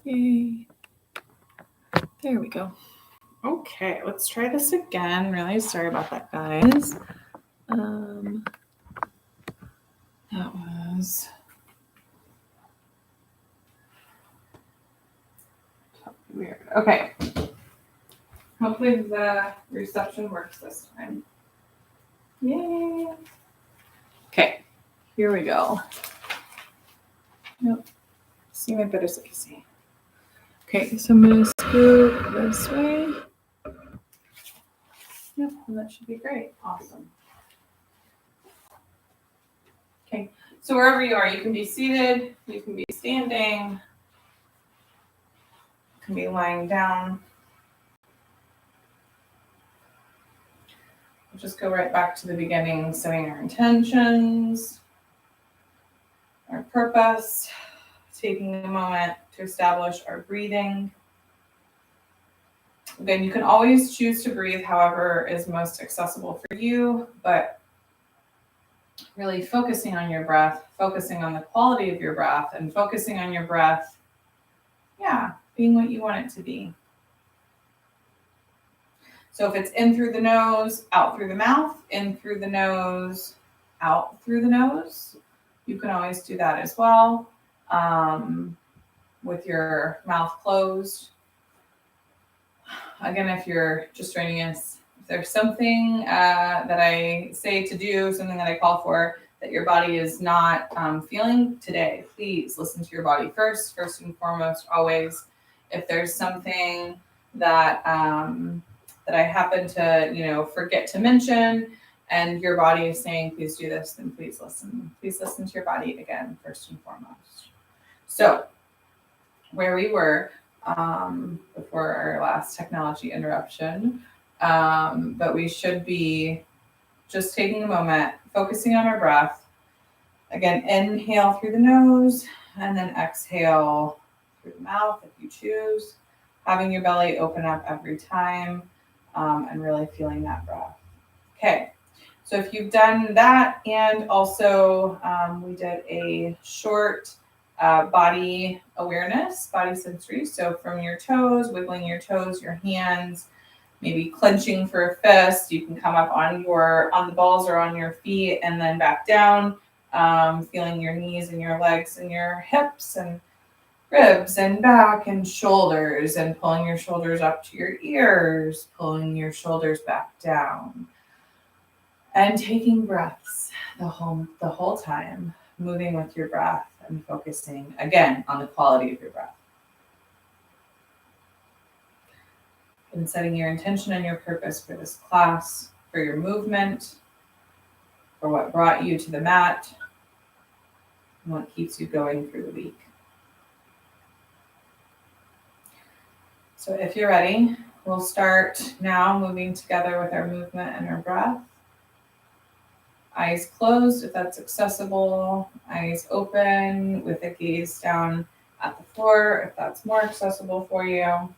Yay. There we go. Okay, let's try this again. Really sorry about that, guys. That was weird. Okay. Hopefully the reception works this time. Yay. Okay, here we go. Nope. See my better so you see. Okay, so I'm going to scoot this way. Yep, and that should be great. Awesome. Okay, so wherever you are, you can be seated, you can be standing, you can be lying down. We'll just go right back to the beginning, setting our intentions, our purpose, taking a moment to establish our breathing. Again, you can always choose to breathe however is most accessible for you, but really focusing on your breath, focusing on the quality of your breath, and focusing on your breath, being what you want it to be. So if it's in through the nose, out through the mouth, in through the nose, out through the nose, you can always do that as well, with your mouth closed. Again, if you're just joining us, if there's something that I say to do, something that I call for, that your body is not feeling today, please listen to your body first and foremost, always. If there's something that that I happen to, forget to mention, and your body is saying, please do this, then please listen. Please listen to your body again, first and foremost. So, where we were before our last technology interruption, but we should be just taking a moment, focusing on our breath. Again, inhale through the nose, and then exhale through the mouth if you choose. Having your belly open up every time, and really feeling that breath. Okay, so if you've done that, and also we did a short body awareness, body sensory. So from your toes, wiggling your toes, your hands, maybe clenching for a fist. You can come up on the balls or on your feet and then back down, feeling your knees and your legs and your hips and ribs and back and shoulders, and pulling your shoulders up to your ears, pulling your shoulders back down, and taking breaths the whole time, moving with your breath and focusing again on the quality of your breath. And setting your intention and your purpose for this class, for your movement, for what brought you to the mat, and what keeps you going through the week. So if you're ready, we'll start now moving together with our movement and our breath. Eyes closed if that's accessible, eyes open with a gaze down at the floor if that's more accessible for you.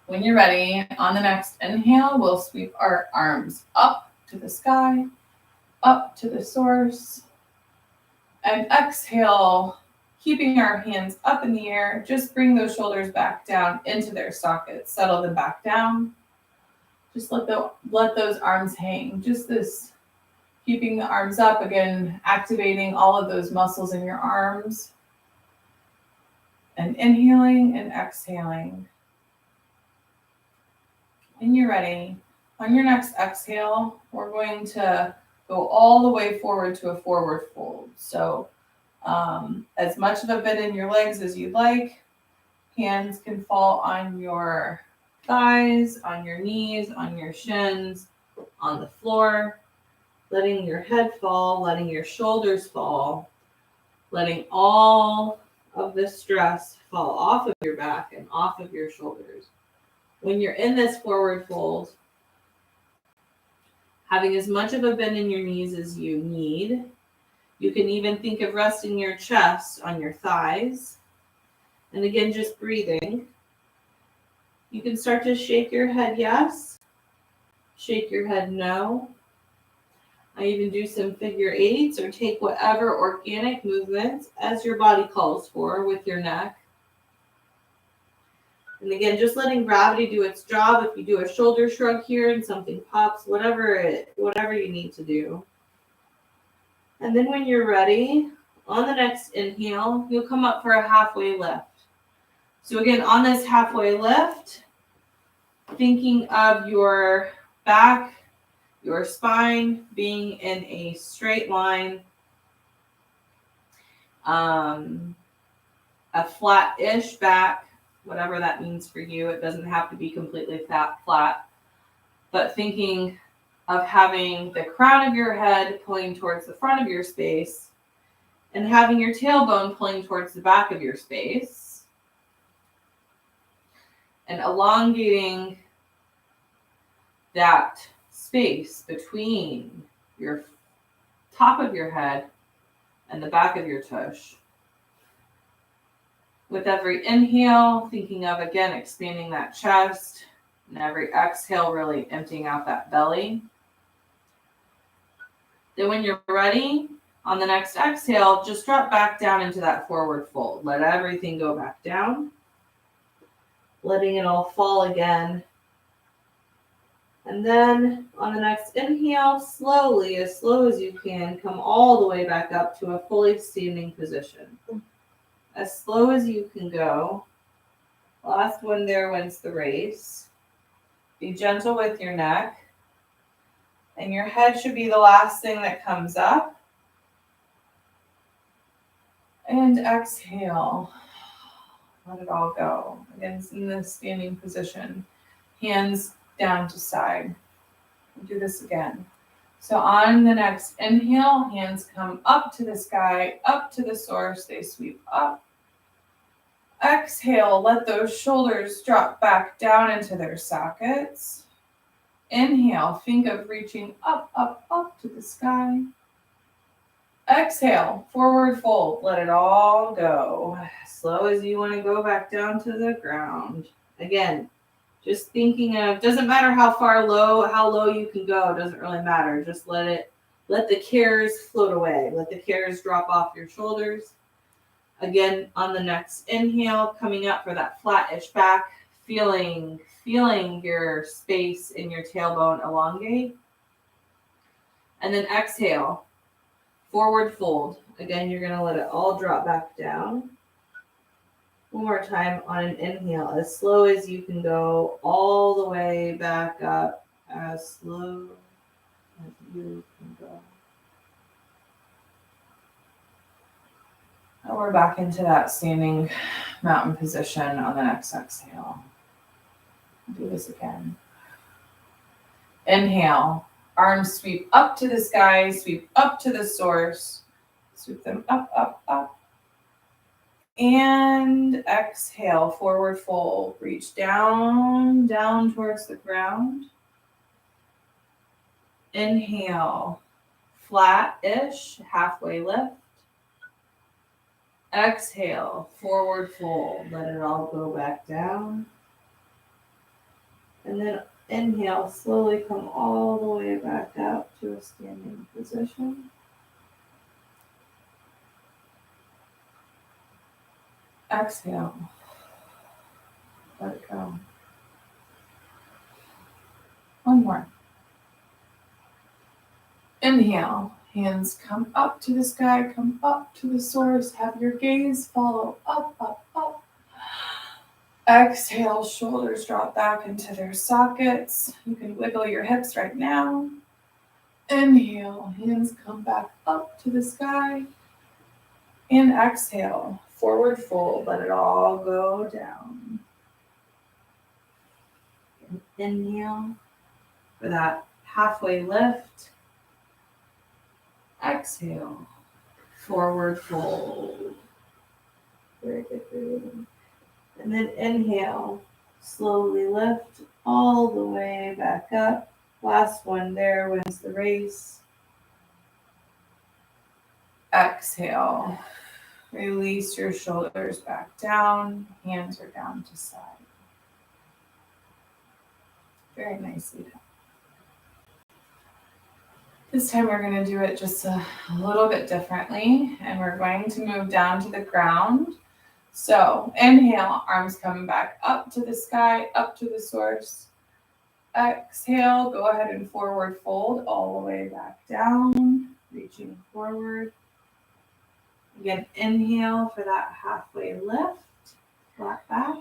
When you're ready, on the next inhale, we'll sweep our arms up to the sky, up to the source, and exhale, keeping our hands up in the air, just bring those shoulders back down into their sockets, settle them back down. Just let those arms hang, just this. Keeping the arms up, again, activating all of those muscles in your arms. And inhaling and exhaling. When you're ready, on your next exhale, we're going to go all the way forward to a forward fold. So as much of a bend in your legs as you'd like. Hands can fall on your thighs, on your knees, on your shins, on the floor. Letting your head fall, letting your shoulders fall, letting all of the stress fall off of your back and off of your shoulders. When you're in this forward fold, having as much of a bend in your knees as you need. You can even think of resting your chest on your thighs. And again, just breathing. You can start to shake your head yes, shake your head no. I even do some figure eights or take whatever organic movements as your body calls for with your neck. And again, just letting gravity do its job. If you do a shoulder shrug here and something pops, whatever you need to do. And then when you're ready, on the next inhale, you'll come up for a halfway lift. So again, on this halfway lift, thinking of your back, your spine being in a straight line, a flat-ish back, whatever that means for you. It doesn't have to be completely flat, but thinking of having the crown of your head pulling towards the front of your space and having your tailbone pulling towards the back of your space and elongating that space between your top of your head and the back of your tush. With every inhale, thinking of, again, expanding that chest, and every exhale, really emptying out that belly. Then when you're ready, on the next exhale, just drop back down into that forward fold. Let everything go back down, letting it all fall again. And then on the next inhale, slowly, as slow as you can, come all the way back up to a fully standing position. As slow as you can go. Last one there wins the race. Be gentle with your neck. And your head should be the last thing that comes up. And exhale. Let it all go. Again, it's in the standing position. Hands down to side. We'll do this again. So on the next inhale, hands come up to the sky, up to the source. They sweep up. Exhale, let those shoulders drop back down into their sockets. Inhale, think of reaching up, up, up to the sky. Exhale, forward fold, let it all go. Slow as you want to go back down to the ground. Again, just thinking of, doesn't matter how low you can go, it doesn't really matter. Just let the cares float away. Let the cares drop off your shoulders. Again, on the next inhale, coming up for that flat-ish back, feeling your space in your tailbone elongate. And then exhale, forward fold. Again, you're going to let it all drop back down. One more time on an inhale, as slow as you can go, all the way back up, as slow as you can go. And we're back into that standing mountain position on the next exhale. Do this again. Inhale, arms sweep up to the sky, sweep up to the source, sweep them up, up, up. And exhale, forward fold. Reach down, down towards the ground. Inhale, flat-ish, halfway lift. Exhale, forward fold. Let it all go back down. And then inhale, slowly come all the way back up to a standing position. Exhale. Let it go. One more. Inhale. Hands come up to the sky, come up to the source. Have your gaze follow up, up, up. Exhale, shoulders drop back into their sockets. You can wiggle your hips right now. Inhale, hands come back up to the sky. And exhale, forward fold. Let it all go down. Inhale for that halfway lift. Exhale, forward fold. Very good breathing. And then inhale, slowly lift all the way back up. Last one there wins the race. Exhale, release your shoulders back down. Hands are down to side. Very nicely done. This time we're going to do it just a little bit differently, and we're going to move down to the ground. So inhale, arms coming back up to the sky, up to the source. Exhale, go ahead and forward fold all the way back down, reaching forward. Again, inhale for that halfway lift, flat back.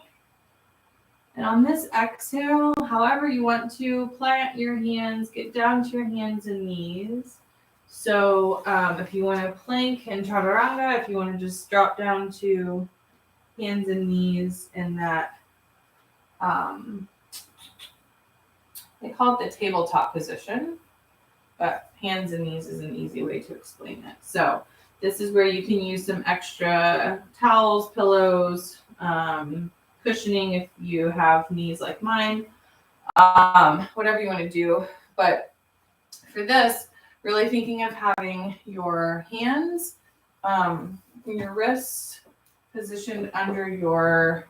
And on this exhale, however you want to, plant your hands, get down to your hands and knees. So if you want to plank and chaturanga, if you want to just drop down to hands and knees in that, they call it the tabletop position, but hands and knees is an easy way to explain it. So this is where you can use some extra towels, pillows, cushioning if you have knees like mine, whatever you want to do. But for this, really thinking of having your hands, your wrists positioned under your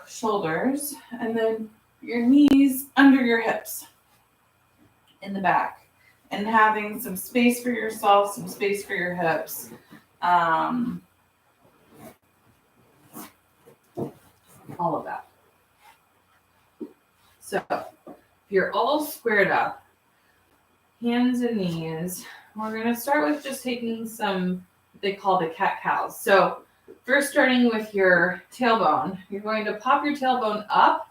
shoulders, and then your knees under your hips in the back, and having some space for yourself, some space for your hips. All of that. So if you're all squared up, hands and knees, we're going to start with just taking some, they call the cat-cows. So first, starting with your tailbone, you're going to pop your tailbone up.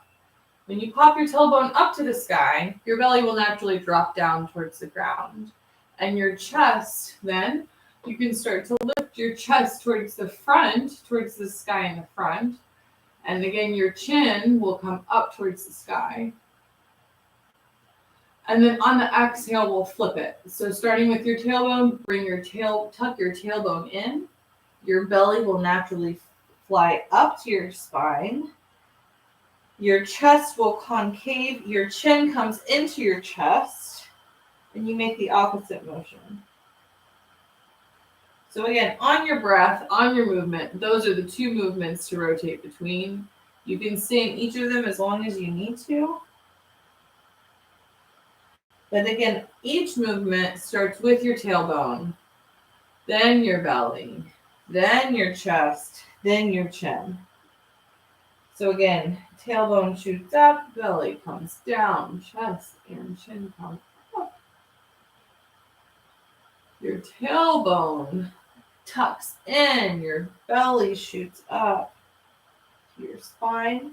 When you pop your tailbone up to the sky, your belly will naturally drop down towards the ground. And your chest, then, you can start to lift your chest towards the front, towards the sky in the front. And again, your chin will come up towards the sky. And then on the exhale, we'll flip it. So starting with your tailbone, tuck your tailbone in. Your belly will naturally fly up to your spine. Your chest will concave. Your chin comes into your chest. And you make the opposite motion. So again, on your breath, on your movement, those are the two movements to rotate between. You can stay in each of them as long as you need to. But again, each movement starts with your tailbone, then your belly, then your chest, then your chin. So again, tailbone shoots up, belly comes down, chest and chin come up. Your tailbone tucks in, your belly shoots up to your spine,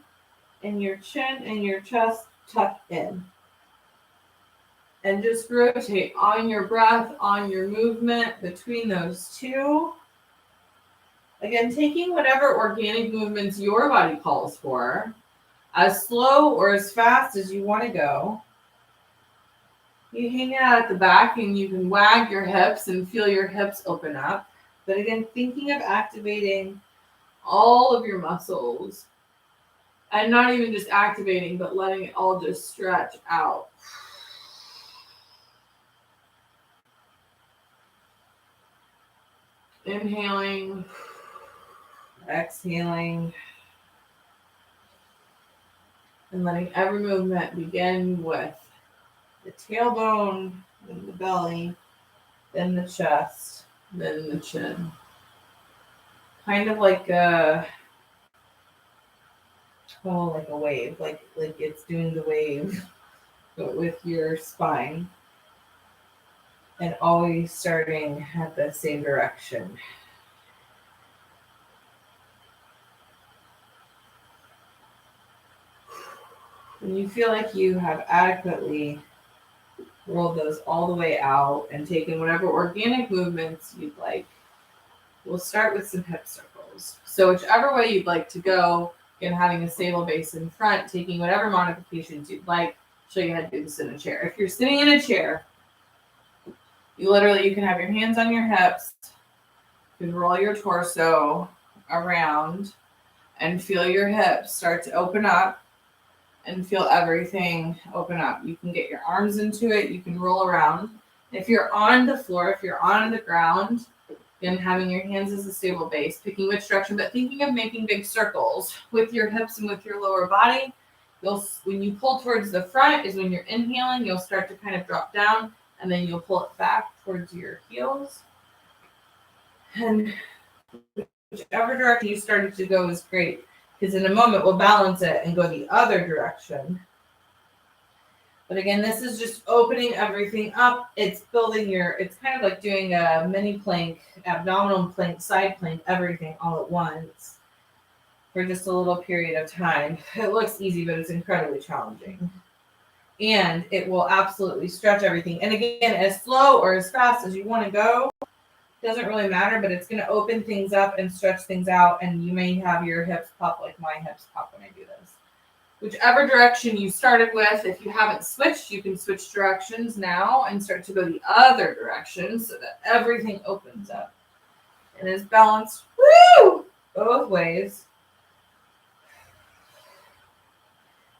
and your chin and your chest tuck in. And just rotate on your breath, on your movement between those two. Again, taking whatever organic movements your body calls for, as slow or as fast as you want to go. You hang out at the back and you can wag your hips and feel your hips open up. But again, thinking of activating all of your muscles, and not even just activating, but letting it all just stretch out. Inhaling, exhaling, and letting every movement begin with the tailbone, then the belly, then the chest, then the chin. Kind of like a wave, like it's doing the wave, but with your spine. And always starting at the same direction. When you feel like you have adequately rolled those all the way out and taken whatever organic movements you'd like, we'll start with some hip circles. So whichever way you'd like to go, again, having a stable base in front, taking whatever modifications you'd like, show you how to do this in a chair. If you're sitting in a chair, you can have your hands on your hips, you can roll your torso around and feel your hips start to open up and feel everything open up. You can get your arms into it, you can roll around. If you're on the floor, if you're on the ground, then having your hands as a stable base, picking which direction, but thinking of making big circles with your hips and with your lower body. When you pull towards the front is when you're inhaling, you'll start to kind of drop down. And then you'll pull it back towards your heels. And whichever direction you started to go is great, because in a moment we'll balance it and go the other direction. But again, this is just opening everything up. It's building it's kind of like doing a mini plank, abdominal plank, side plank, everything all at once for just a little period of time. It looks easy, but it's incredibly challenging. And it will absolutely stretch everything. And again, as slow or as fast as you want to go, doesn't really matter, but it's going to open things up and stretch things out. And you may have your hips pop like my hips pop when I do this. Whichever direction you started with, if you haven't switched, you can switch directions now and start to go the other direction so that everything opens up and is balanced, both ways.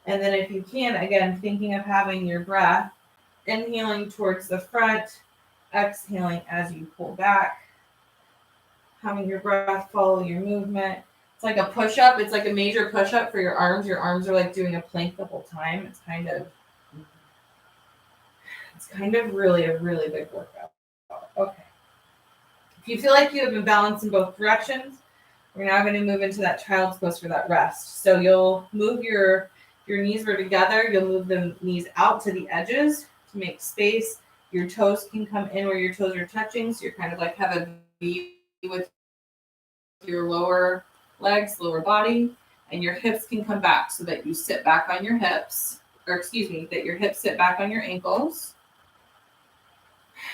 And then if you can, again, thinking of having your breath, inhaling towards the front, exhaling as you pull back, having your breath follow your movement. It's like a push-up. It's like a major push-up for your arms. Your arms are like doing a plank the whole time. It's kind of really a really big workout. Okay. If you feel like you have been balanced in both directions, we're now going to move into that child's pose for that rest. So you'll move your knees were together. You'll move the knees out to the edges to make space. Your toes can come in where your toes are touching. So you're kind of like have a V with your lower legs, lower body, and your hips can come back so that you sit back on your hips, that your hips sit back on your ankles.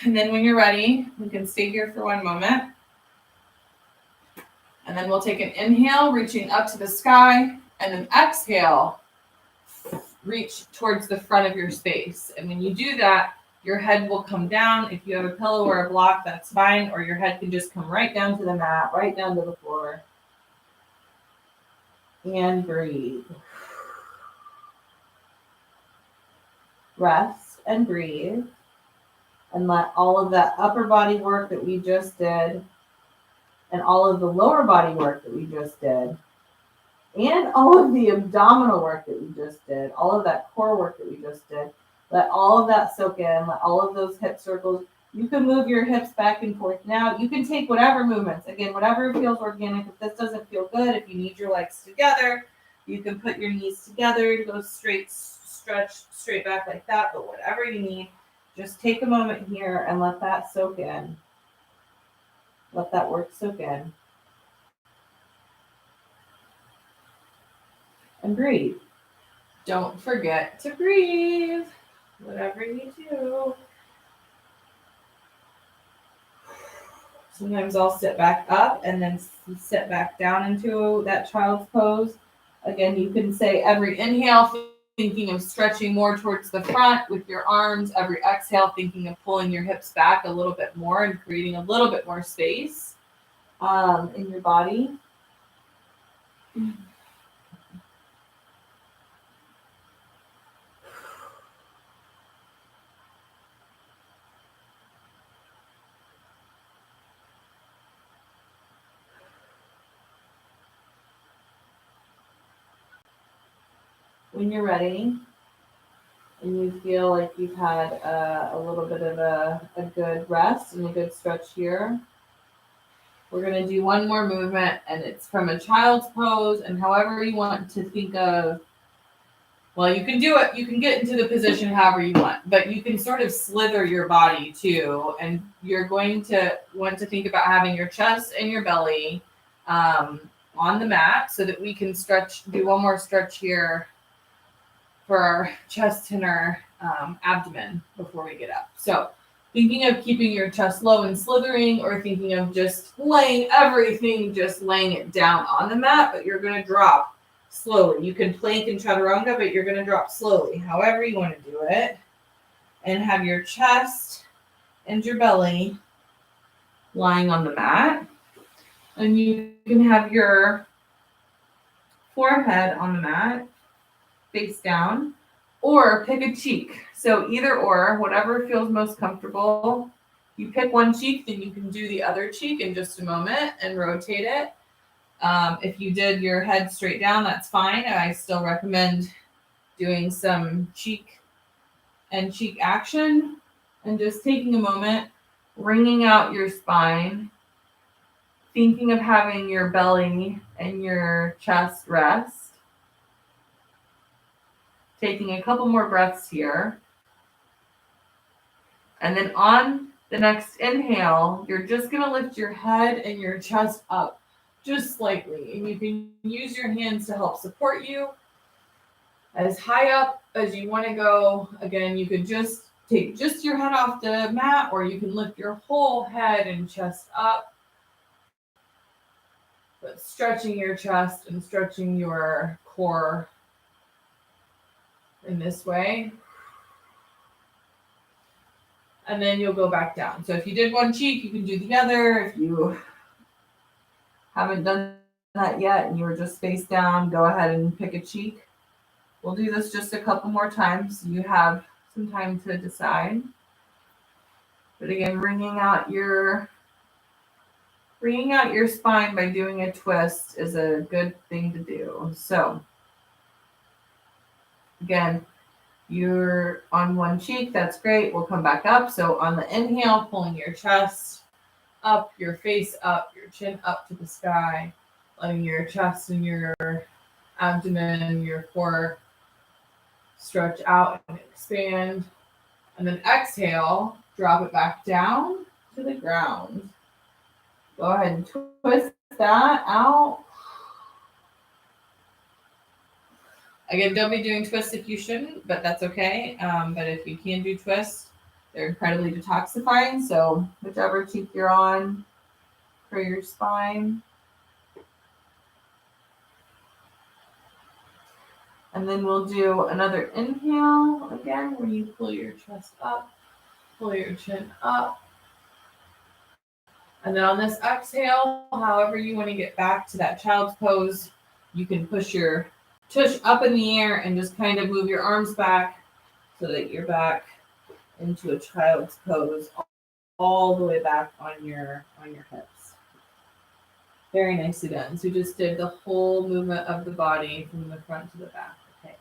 And then when you're ready, we can stay here for one moment. And then we'll take an inhale, reaching up to the sky, and then exhale, reach towards the front of your space. And when you do that, your head will come down. If you have a pillow or a block, that's fine, or your head can just come right down to the mat, right down to the floor. And breathe. Rest and breathe. And let all of that upper body work that we just did, and all of the lower body work that we just did, and all of the abdominal work that we just did, all of that core work that we just did, let all of that soak in, let all of those hip circles. You can move your hips back and forth now. You can take whatever movements. Again, whatever feels organic. If this doesn't feel good, if you need your legs together, you can put your knees together, go straight, stretch straight back like that. But whatever you need, just take a moment here and let that soak in. Let that work soak in. And breathe. Don't forget to breathe, whatever you do. Sometimes I'll sit back up and then sit back down into that child's pose. Again, you can say every inhale, thinking of stretching more towards the front with your arms. Every exhale, thinking of pulling your hips back a little bit more and creating a little bit more space in your body. When you're ready and you feel like you've had a little bit of a good rest and a good stretch here, we're going to do one more movement, and it's from a child's pose. And however you want to think of, well, you can do it. You can get into the position however you want, but you can sort of slither your body too. And you're going to want to think about having your chest and your belly on the mat so that we can do one more stretch here for our chest and our abdomen before we get up. So thinking of keeping your chest low and slithering, or thinking of just laying it down on the mat, but you're going to drop slowly. You can plank and chaturanga, but you're going to drop slowly, however you want to do it. And have your chest and your belly lying on the mat. And you can have your forehead on the mat, face down, or pick a cheek. So either or, whatever feels most comfortable. You pick one cheek, then you can do the other cheek in just a moment and rotate it. If you did your head straight down, that's fine. I still recommend doing some cheek and cheek action and just taking a moment, wringing out your spine, thinking of having your belly and your chest rest. Taking a couple more breaths here. And then on the next inhale, you're just going to lift your head and your chest up just slightly. And you can use your hands to help support you as high up as you want to go. Again, you could just take just your head off the mat, or you can lift your whole head and chest up. But stretching your chest and stretching your core in this way. And then you'll go back down. So if you did one cheek, you can do the other. If you haven't done that yet and you were just face down, go ahead and pick a cheek. We'll do this just a couple more times. You have some time to decide. But again, bringing out your spine by doing a twist is a good thing to do. So again, you're on one cheek, that's great. We'll come back up. So on the inhale, pulling your chest up, your face up, your chin up to the sky, letting your chest and your abdomen, your core stretch out and expand. And then exhale, drop it back down to the ground. Go ahead and twist that out. Again, don't be doing twists if you shouldn't, but that's okay. But if you can do twists, they're incredibly detoxifying. So whichever cheek you're on for your spine. And then we'll do another inhale again, where you pull your chest up, pull your chin up. And then on this exhale, however you want to get back to that child's pose, you can push your tush up in the air and just kind of move your arms back so that you're back into a child's pose, all the way back on your hips. Very nicely done. So we just did the whole movement of the body from the front to the back. Okay.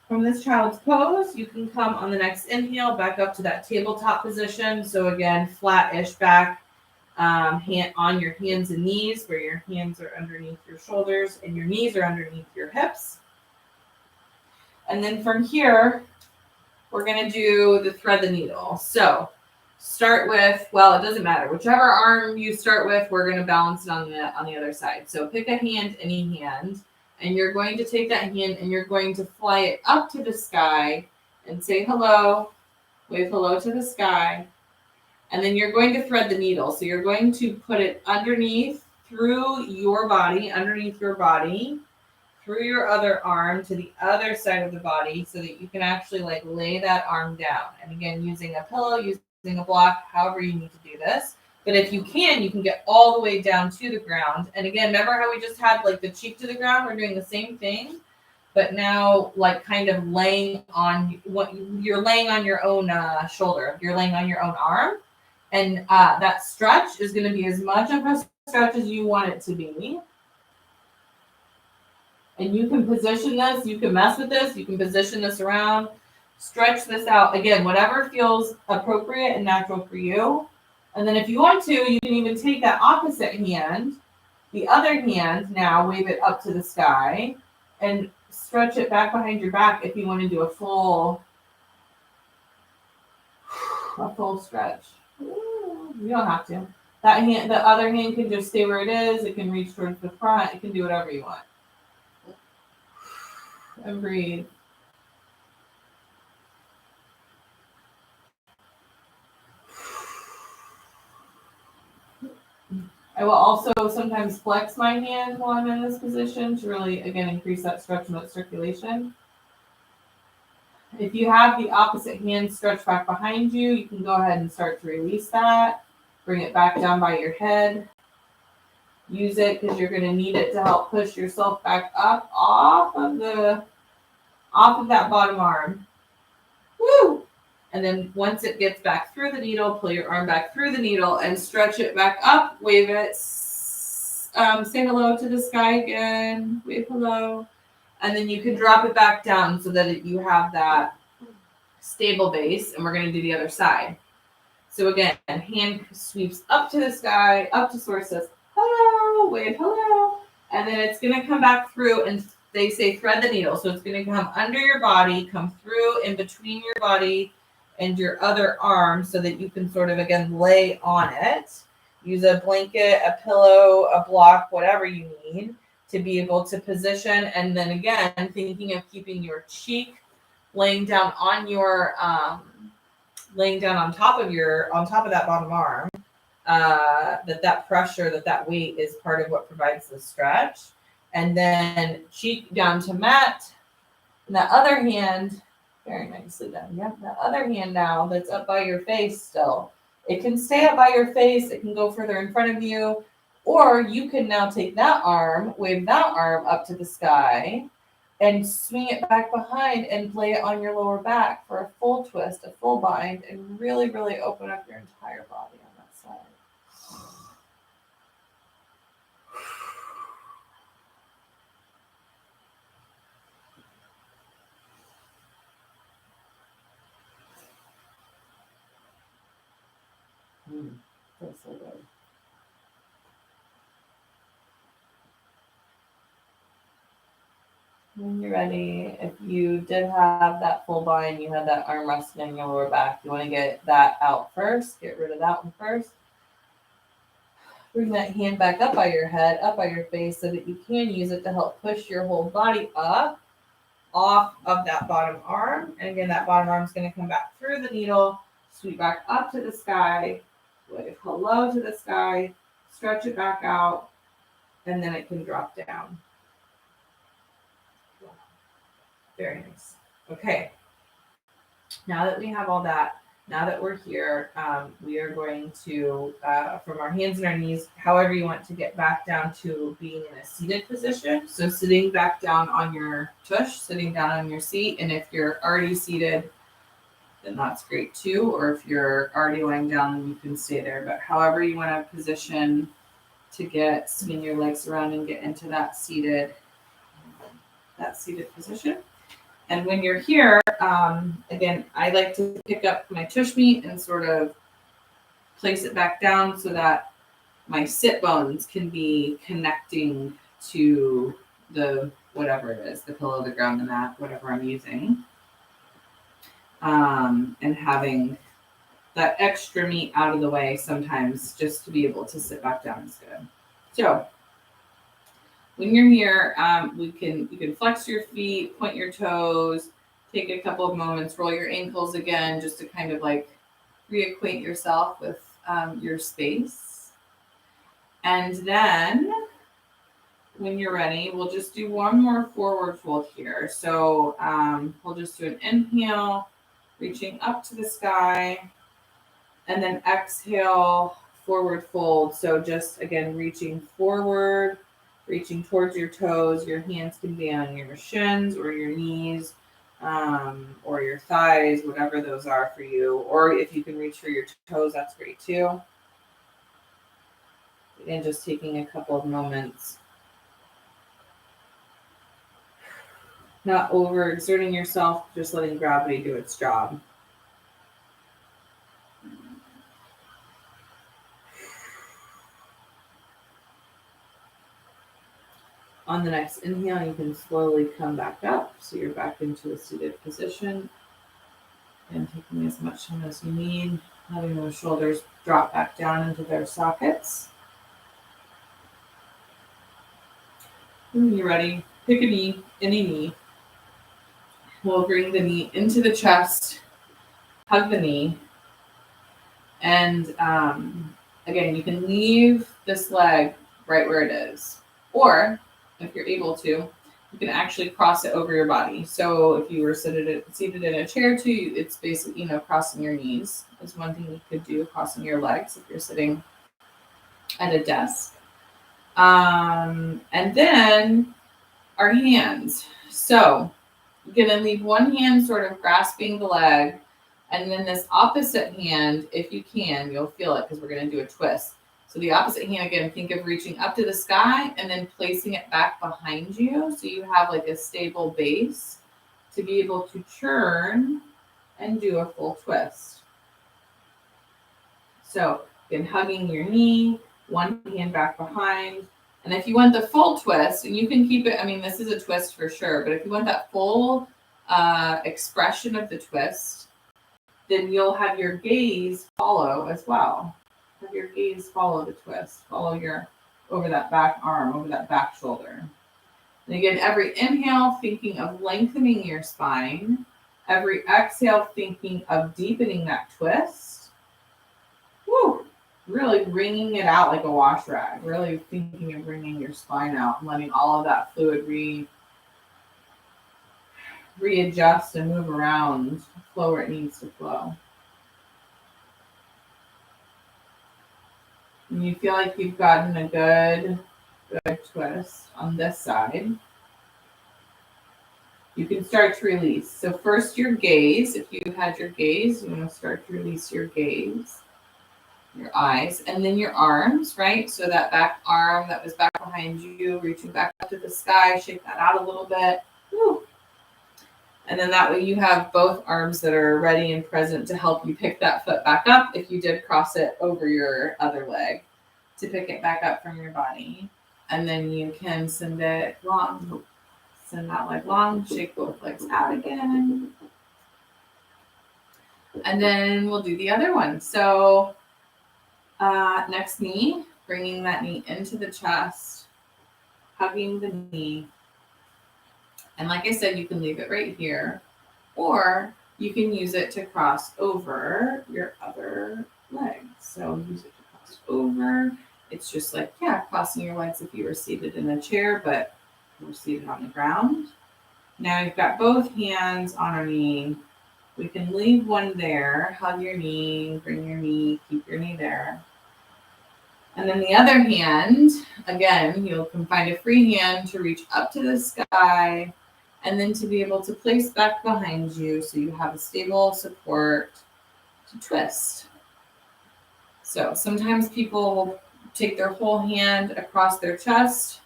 From this child's pose, you can come on the next inhale back up to that tabletop position. So again, flat-ish back, hand on your hands and knees, where your hands are underneath your shoulders and your knees are underneath your hips. And then from here, we're going to do the thread the needle. So start with, well, it doesn't matter. Whichever arm you start with, we're going to balance it on the other side. So pick a hand, any hand, and you're going to take that hand and you're going to fly it up to the sky and say hello, wave hello to the sky. And then you're going to thread the needle. So you're going to put it underneath, through your body, underneath your body, through your other arm to the other side of the body, so that you can actually like lay that arm down. And again, using a pillow, using a block, however you need to do this. But if you can get all the way down to the ground. And again, remember how we just had like the cheek to the ground? We're doing the same thing, but now like kind of laying on what you're laying on your own shoulder. You're laying on your own arm. And that stretch is going to be as much of a stretch as you want it to be. And you can position this, you can mess with this, you can position this around, stretch this out. Again, whatever feels appropriate and natural for you. And then if you want to, you can even take that opposite hand, the other hand now, wave it up to the sky and stretch it back behind your back if you want to do a full stretch. You don't have to. That hand, the other hand can just stay where it is. It can reach towards the front. It can do whatever you want. And breathe. I will also sometimes flex my hand while I'm in this position to really, again, increase that stretch and that circulation. If you have the opposite hand stretched back behind you, you can go ahead and start to release that. Bring it back down by your head. Use it because you're going to need it to help push yourself back up off of that bottom arm. Woo! And then once it gets back through the needle, pull your arm back through the needle and stretch it back up. Wave it. Say hello to the sky again. Wave hello. And then you can drop it back down so that you have that stable base. And we're going to do the other side. So again, hand sweeps up to the sky, up to source, says hello, wave hello, and then it's gonna come back through, and they say thread the needle. So it's gonna come under your body, come through in between your body and your other arm so that you can sort of, again, lay on it. Use a blanket, a pillow, a block, whatever you need to be able to position. And then again, thinking of keeping your cheek laying down on your, laying down on top of that bottom arm, that pressure, that weight is part of what provides the stretch. And then cheek down to mat. And that other hand, very nicely done. Yep, that other hand now that's up by your face still. It can stay up by your face. It can go further in front of you. Or you can now take that arm, wave that arm up to the sky, and swing it back behind and lay it on your lower back for a full twist, a full bind, and really, really open up your entire body on that side. Feels so good. When you're ready, if you did have that full bind, you had that arm resting on your lower back, you want to get that out first. Get rid of that one first. Bring that hand back up by your head, up by your face, so that you can use it to help push your whole body up off of that bottom arm. And again, that bottom arm is going to come back through the needle, sweep back up to the sky, wave hello to the sky, stretch it back out, and then it can drop down. Very nice. Okay. Now that we have all that, now that we're here, we are going to, from our hands and our knees, however you want to get back down to being in a seated position. So sitting back down on your tush, sitting down on your seat. And if you're already seated, then that's great too. Or if you're already lying down, then you can stay there. But however you want to position to spin your legs around and get into that seated position. And when you're here, again, I like to pick up my tush meat and sort of place it back down so that my sit bones can be connecting to the whatever it is, the pillow, the ground, the mat, whatever I'm using. And having that extra meat out of the way sometimes just to be able to sit back down is good. So when you're here, you can flex your feet, point your toes, take a couple of moments, roll your ankles again, just to kind of like reacquaint yourself with your space. And then when you're ready, we'll just do one more forward fold here. So we'll just do an inhale, reaching up to the sky, and then exhale, forward fold. So just again, reaching forward, reaching towards your toes. Your hands can be on your shins or your knees, or your thighs, whatever those are for you. Or if you can reach for your toes, that's great too. And just taking a couple of moments. Not overexerting yourself, just letting gravity do its job. On the next inhale, you can slowly come back up. So you're back into a seated position. And taking as much time as you need, letting those shoulders drop back down into their sockets. When you're ready, pick a knee, any knee. We'll bring the knee into the chest, hug the knee. And again, you can leave this leg right where it is. Or if you're able to, you can actually cross it over your body. So if you were seated in a chair too, it's basically, crossing your knees is one thing you could do, crossing your legs if you're sitting at a desk. And then our hands. So you're going to leave one hand sort of grasping the leg, and then this opposite hand, if you can, you'll feel it because we're going to do a twist. So the opposite hand, again, think of reaching up to the sky and then placing it back behind you so you have like a stable base to be able to turn and do a full twist. So again, hugging your knee, one hand back behind. And if you want the full twist, and you can keep it, I mean, this is a twist for sure, but if you want that full expression of the twist, then you'll have your gaze follow as well. Have your gaze follow the twist, follow your over that back arm, over that back shoulder. And again, every inhale, thinking of lengthening your spine. Every exhale, thinking of deepening that twist. Woo! Really wringing it out like a wash rag. Really thinking of wringing your spine out and letting all of that fluid readjust and move around, flow where it needs to flow. And you feel like you've gotten a good twist on this side. You can start to release. So first your gaze, if you had your gaze, you want to start to release your gaze, your eyes, and then your arms, right? So that back arm that was back behind you, reaching back up to the sky, shake that out a little bit. Woo. And then that way you have both arms that are ready and present to help you pick that foot back up if you did cross it over your other leg, to pick it back up from your body. And then you can send it long. Send that leg long, shake both legs out again. And then we'll do the other one. So next knee, bringing that knee into the chest, hugging the knee. And like I said, you can leave it right here, or you can use it to cross over your other leg. So use it to cross over. It's just like, crossing your legs if you were seated in a chair, but we're seated on the ground. Now you've got both hands on our knee. We can leave one there, hug your knee, bring your knee, keep your knee there. And then the other hand, again, you can find a free hand to reach up to the sky and then to be able to place back behind you so you have a stable support to twist. So sometimes people will take their whole hand across their chest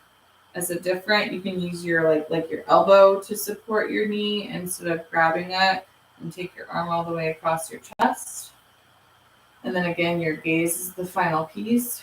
as a different, you can use your like your elbow to support your knee instead of grabbing it, and take your arm all the way across your chest. And then again, your gaze is the final piece.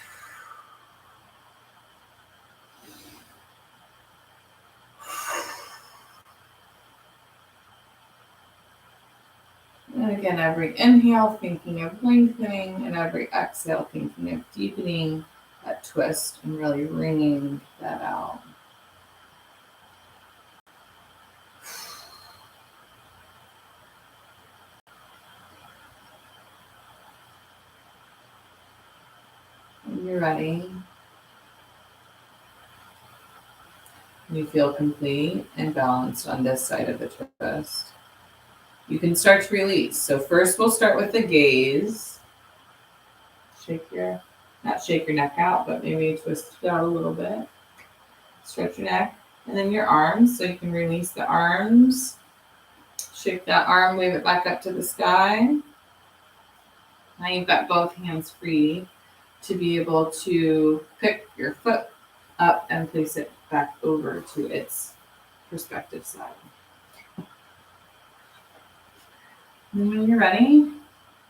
And again, every inhale, thinking of lengthening, and every exhale, thinking of deepening that twist and really wringing that out. When you're ready, you feel complete and balanced on this side of the twist. You can start to release. So first we'll start with the gaze. Not shake your neck out, but maybe twist it out a little bit. Stretch your neck. And then your arms. So you can release the arms. Shake that arm, wave it back up to the sky. Now you've got both hands free to be able to pick your foot up and place it back over to its respective side. And when you're ready,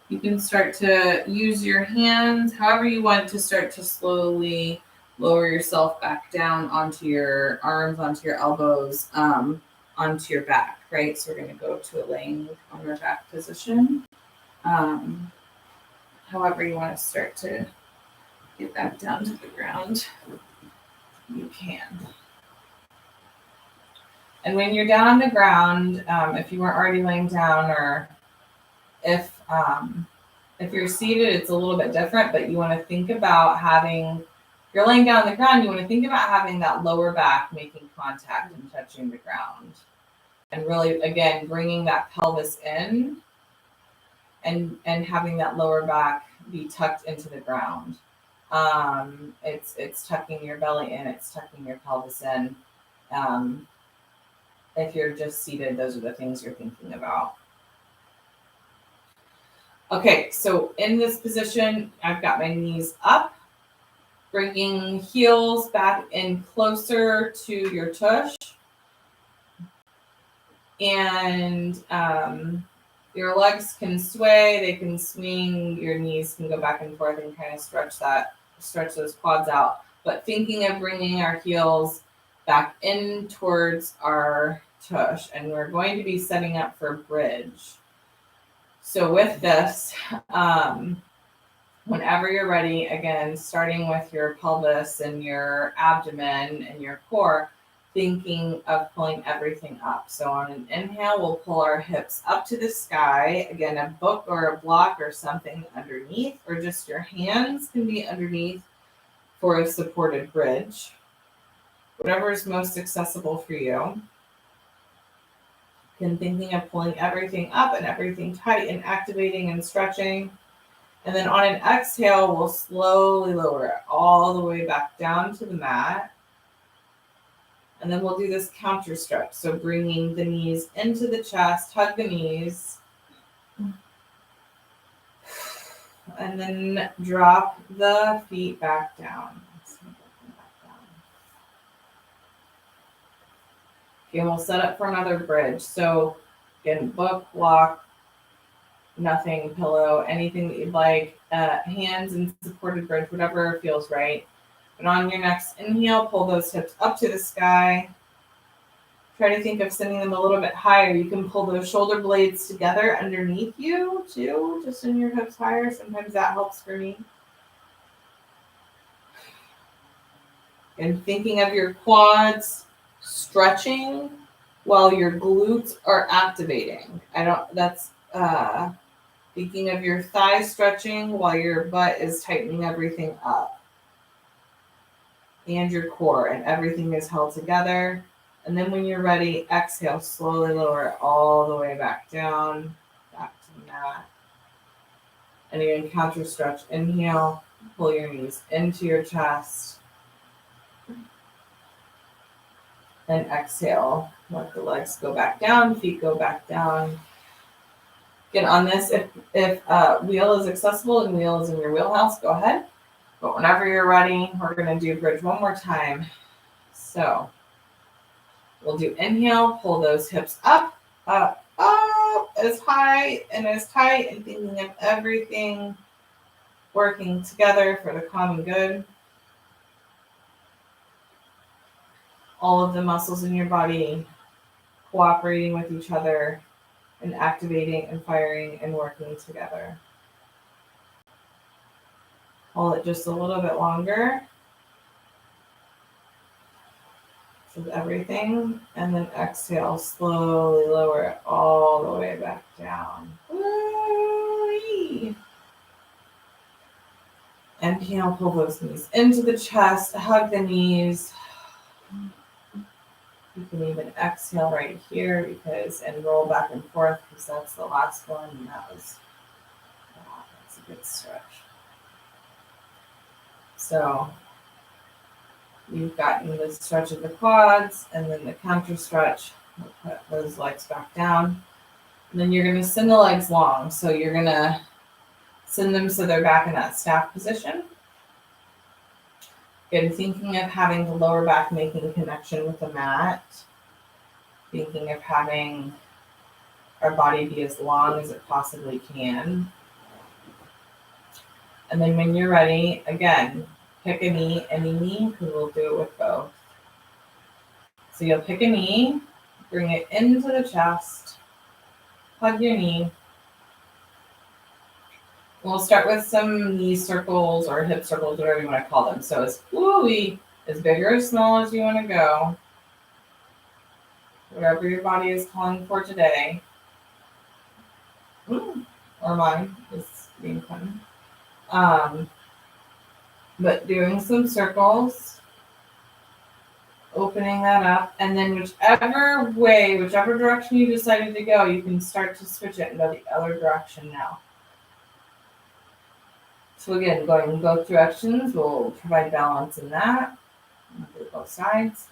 you can start to use your hands however you want to start to slowly lower yourself back down onto your arms, onto your elbows, onto your back, right? So we're going to go to a laying on our back position. However you want to start to get back down to the ground, you can. And when you're down on the ground, if you weren't already laying down, or if you're seated, it's a little bit different, but you want to think about if you're laying down on the ground, you want to think about having that lower back making contact and touching the ground. And really, again, bringing that pelvis in and having that lower back be tucked into the ground. It's tucking your belly in, it's tucking your pelvis in. If you're just seated, those are the things you're thinking about. Okay, so in this position, I've got my knees up, bringing heels back in closer to your tush. And Your legs can sway, they can swing, your knees can go back and forth and kind of stretch those quads out. But thinking of bringing our heels back in towards our tush, and we're going to be setting up for bridge. So with this, whenever you're ready, again, starting with your pelvis and your abdomen and your core, thinking of pulling everything up. So on an inhale, we'll pull our hips up to the sky. Again, a book or a block or something underneath, or just your hands can be underneath for a supported bridge. Whatever is most accessible for you. Again, thinking of pulling everything up and everything tight and activating and stretching. And then on an exhale, we'll slowly lower it all the way back down to the mat. And then we'll do this counter stretch. So bringing the knees into the chest, hug the knees. And then drop the feet back down. Okay, we'll set up for another bridge. So again, book, block, nothing, pillow, anything that you'd like. Hands and supported bridge, whatever feels right. And on your next inhale, pull those hips up to the sky. Try to think of sending them a little bit higher. You can pull those shoulder blades together underneath you too, just send your hips higher. Sometimes that helps for me. And thinking of your quads stretching while your glutes are activating. Thinking of your thighs stretching while your butt is tightening everything up. And your core, and everything is held together. And then when you're ready, exhale, slowly lower it all the way back down, back to the mat. And again, counter stretch. Inhale, pull your knees into your chest. And exhale, let the legs go back down, feet go back down. Again, on this, if wheel is accessible and wheel is in your wheelhouse, go ahead. But whenever you're ready, we're going to do bridge one more time. So we'll do inhale, pull those hips up, up, up, as high and as tight, and thinking of everything working together for the common good. All of the muscles in your body cooperating with each other and activating and firing and working together. Hold it just a little bit longer. With everything, and then exhale, slowly lower it all the way back down. Woo-wee. Inhale, pull those knees into the chest, hug the knees. You can even exhale right here and roll back and forth because that's the last one, and that's a good stretch. So you've gotten the stretch of the quads and then the counter stretch. We'll put those legs back down. And then you're going to send the legs long. So you're going to send them so they're back in that staff position. Again, thinking of having the lower back making connection with the mat. Thinking of having our body be as long as it possibly can. And then when you're ready, again, pick a knee, any knee, because we'll do it with both. So you'll pick a knee, bring it into the chest, hug your knee. We'll start with some knee circles or hip circles, whatever you want to call them. So it's as big or as small as you want to go. Whatever your body is calling for today. Or mine is being fun. But doing some circles, opening that up, and then whichever direction you decided to go, you can start to switch it and go the other direction now. So again, going in both directions will provide balance in that. Do both sides.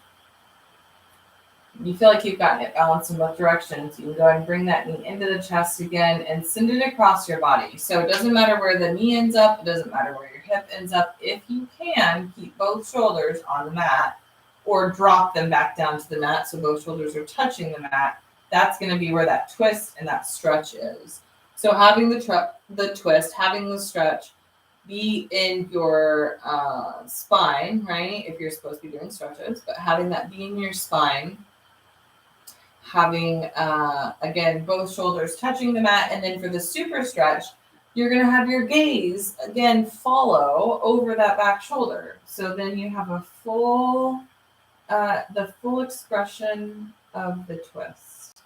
You feel like you've gotten it balanced in both directions. You can go and bring that knee into the chest again and send it across your body. So it doesn't matter where the knee ends up. It doesn't matter where your hip ends up. If you can, keep both shoulders on the mat or drop them back down to the mat so both shoulders are touching the mat. that's going to be where that twist and that stretch is. So having the twist, having the stretch be in your spine, right? If you're supposed to be doing stretches, but having that be in your spine, having, again, both shoulders touching the mat. And then for the super stretch, you're going to have your gaze, again, follow over that back shoulder. So then you have a full, the full expression of the twist.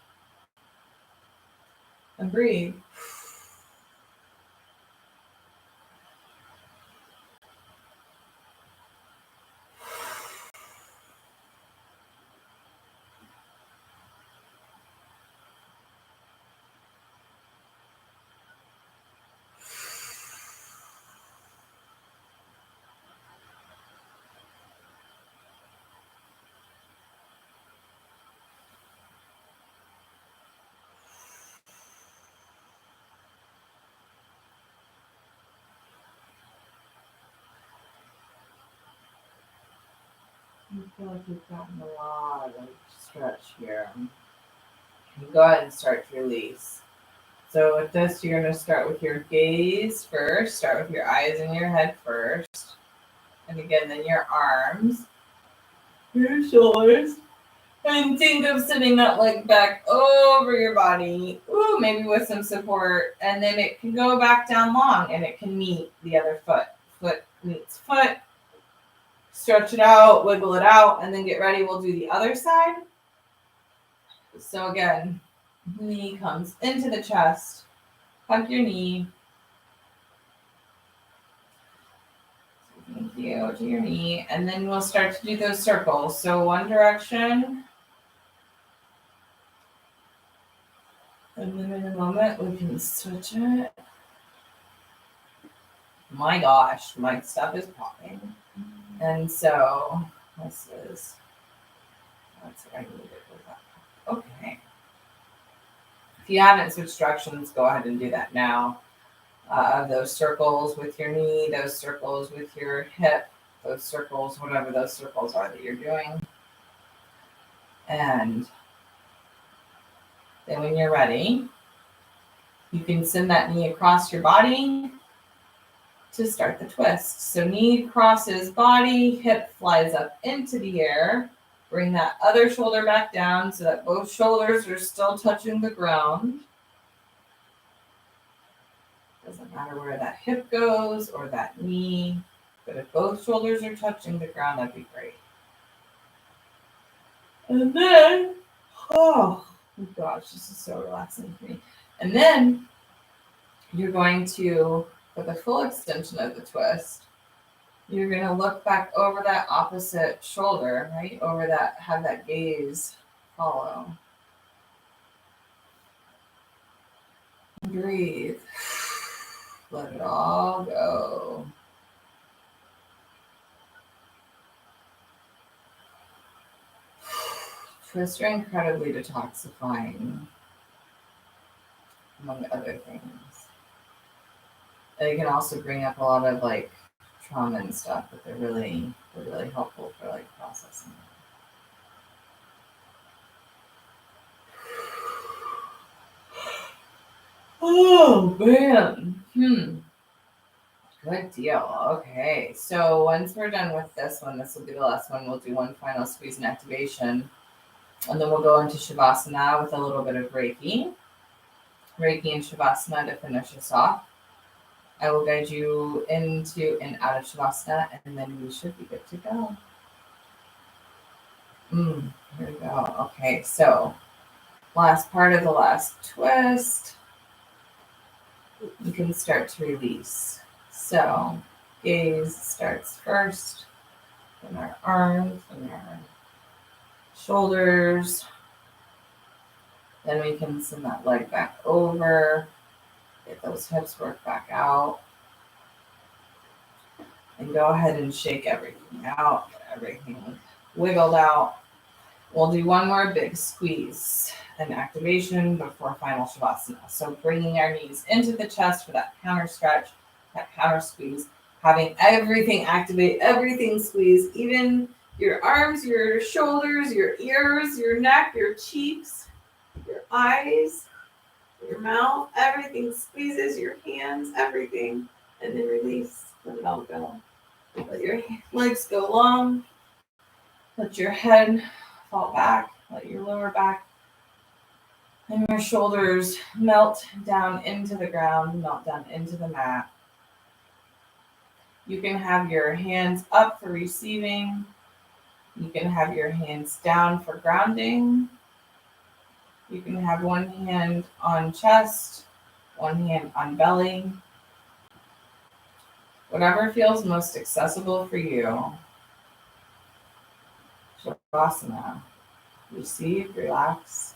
And breathe. I feel like you've gotten a lot of stretch here. You go ahead and start to release. So with this, you're going to start with your gaze first. Start with your eyes and your head first. And again, then your arms, your shoulders. And think of sitting that leg back over your body. Ooh, maybe with some support. And then it can go back down long and it can meet the other foot. Foot meets foot. Stretch it out, wiggle it out, and then get ready. We'll do the other side. So again, knee comes into the chest. Hug your knee. Thank you to your knee. And then we'll start to do those circles. So one direction. And then in a moment, we can switch it. My gosh, my stuff is popping. And so that's what I needed with that. Okay. If you haven't switched directions, go ahead and do that now. Those circles with your knee, those circles with your hip, those circles, whatever those circles are that you're doing. And then when you're ready, you can send that knee across your body to start the twist. So knee crosses body, hip flies up into the air. Bring that other shoulder back down so that both shoulders are still touching the ground. Doesn't matter where that hip goes or that knee, but if both shoulders are touching the ground, that'd be great. And then, oh my gosh, this is so relaxing for me. And then you're going to, for the full extension of the twist, you're going to look back over that opposite shoulder, right? Over that, have that gaze follow. Breathe. Let it all go. Twists are incredibly detoxifying, among other things. They can also bring up a lot of like trauma and stuff, but they're really helpful for like processing. Oh man. Good deal. Okay. So once we're done with this one, this will be the last one. We'll do one final squeeze and activation. And then we'll go into Shavasana with a little bit of Reiki. Reiki and Shavasana to finish us off. I will guide you into and out of Shavasana, and then we should be good to go. Here we go. Okay, so last part of the last twist. You can start to release. So gaze starts first, then our arms and our shoulders. Then we can send that leg back over. Get those hips worked back out. And go ahead and shake everything out. Get everything wiggled out. We'll do one more big squeeze and activation before final Shavasana. So bringing our knees into the chest for that counter stretch, that counter squeeze. Having everything activate, everything squeeze, even your arms, your shoulders, your ears, your neck, your cheeks. Your eyes, your mouth, everything squeezes, your hands, everything. And then release. Let it all go. Let your legs go long. Let your head fall back. Let your lower back and your shoulders melt down into the ground, melt down into the mat. You can have your hands up for receiving. You can have your hands down for grounding. You can have one hand on chest, one hand on belly. Whatever feels most accessible for you. Shavasana. Receive, relax.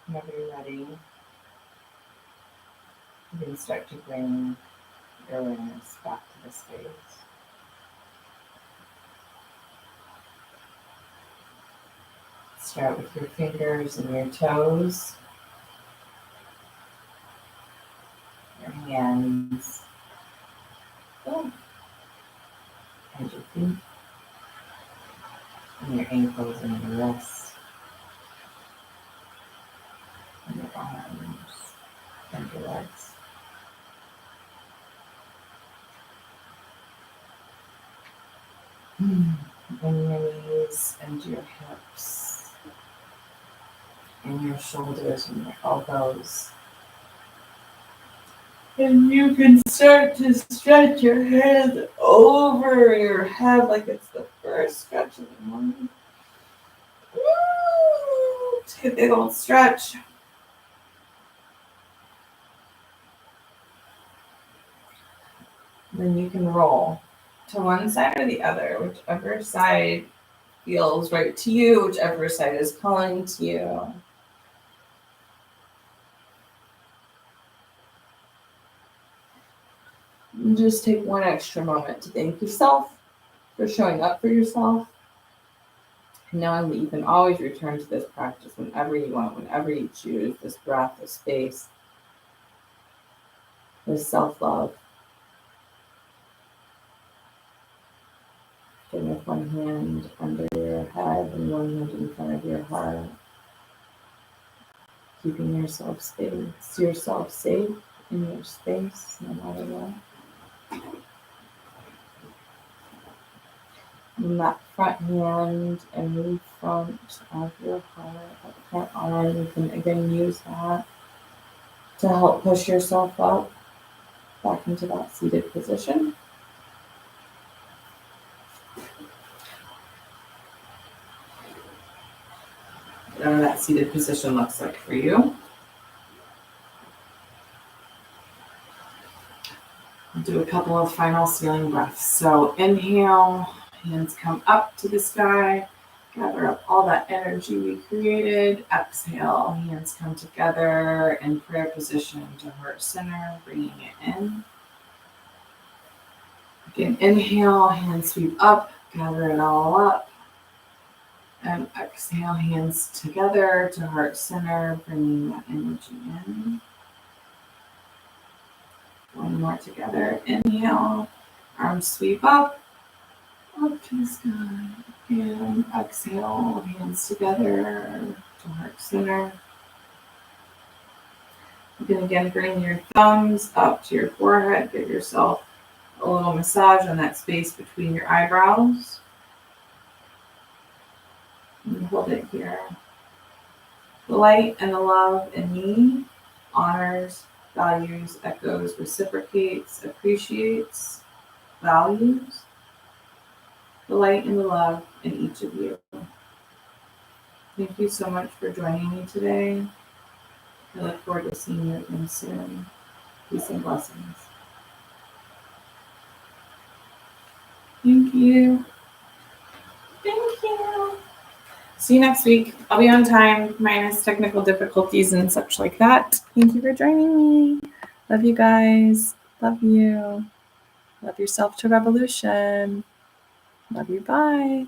Whenever you're ready, you can start to bring your awareness back to the space. Start with your fingers and your toes, your hands, and your feet, and your ankles and your wrists, and your arms, and your legs. And your knees and your hips, and your shoulders and your elbows. And you can start to stretch your hands over your head like it's the first stretch of the morning. Woo! Take a big old stretch. Then you can roll to one side or the other, whichever side feels right to you, whichever side is calling to you. And just take one extra moment to thank yourself for showing up for yourself, knowing that you can always return to this practice whenever you want, whenever you choose, this breath, this space, this self-love. Again, with one hand under your head and one hand in front of your heart, keeping yourself safe in your space, no matter what. And that front hand in the front of your heart, that front arm, you can again use that to help push yourself up back into that seated position. Whatever that seated position looks like for you. I'll do a couple of final ceiling breaths. So inhale, hands come up to the sky, gather up all that energy we created. Exhale, hands come together in prayer position to heart center, bringing it in. Again, inhale, hands sweep up, gather it all up. And exhale, hands together to heart center, bringing that energy in. One more together. Inhale, arms sweep up to the sky. And exhale, hands together to heart center. You can again bring your thumbs up to your forehead. Give yourself a little massage on that space between your eyebrows. And hold it here. The light and the love in me honors, values, echoes, reciprocates, appreciates, values the light and the love in each of you. Thank you so much for joining me today. I look forward to seeing you again soon. Peace and blessings. Thank you. Thank you. See you next week. I'll be on time, minus technical difficulties and such like that. Thank you for joining me. Love you guys. Love you. Love yourself to revolution. Love you. Bye.